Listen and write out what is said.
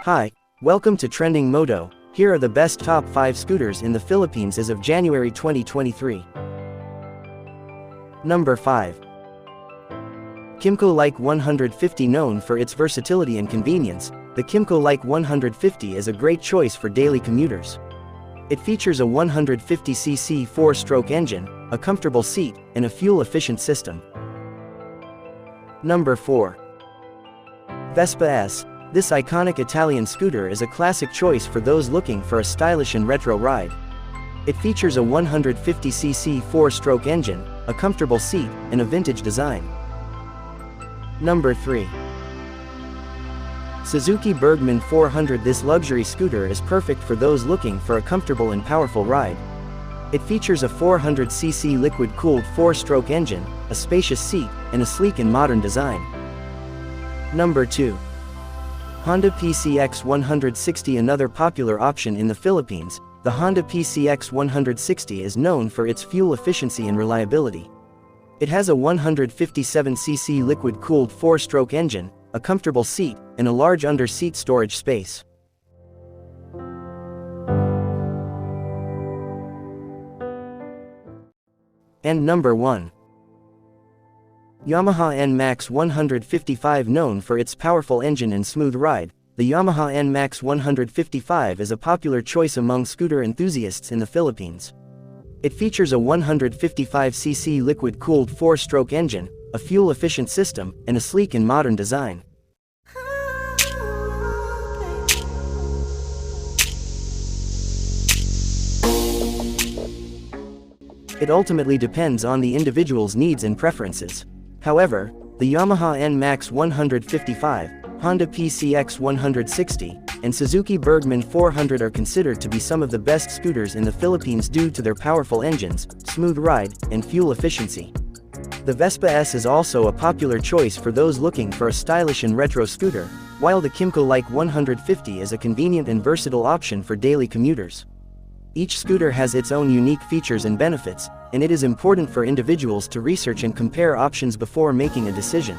Hi, welcome to Trending Moto. Here are the best top 5 scooters in the Philippines as of January 2023. Number 5. 𝗙𝗎𝗟𝗏150. Known for its versatility and convenience, the 𝗙𝗎𝗟𝗏150 is a great choice for daily commuters. It features a 150cc 4-stroke engine, a comfortable seat, and a fuel-efficient system. Number 4. Vespa S. This iconic Italian scooter is a classic choice for those looking for a stylish and retro ride. It features a 150cc 4-stroke engine, a comfortable seat, and a vintage design. Number 3. Suzuki Bergman 400. This luxury scooter is perfect for those looking for a comfortable and powerful ride. It features a 400cc liquid-cooled 4-stroke engine, a spacious seat, and a sleek and modern design. Number 2. Honda PCX160. Another popular option in the Philippines, the Honda PCX160 is known for its fuel efficiency and reliability. It has a 157cc liquid-cooled 4-stroke engine, a comfortable seat, and a large under-seat storage space. And number 1. Yamaha NMAX 155. Known for its powerful engine and smooth ride, the Yamaha NMAX 155 is a popular choice among scooter enthusiasts in the Philippines. It features a 155cc liquid-cooled 4-stroke engine, a fuel-efficient system, and a sleek and modern design. It ultimately depends on the individual's needs and preferences. However, the Yamaha NMAX 155, Honda PCX160, and Suzuki Bergman 400 are considered to be some of the best scooters in the Philippines due to their powerful engines, smooth ride, and fuel efficiency. The Vespa S is also a popular choice for those looking for a stylish and retro scooter, while the 𝗙𝗎𝗟𝗏150 is a convenient and versatile option for daily commuters. Each scooter has its own unique features and benefits, and it is important for individuals to research and compare options before making a decision.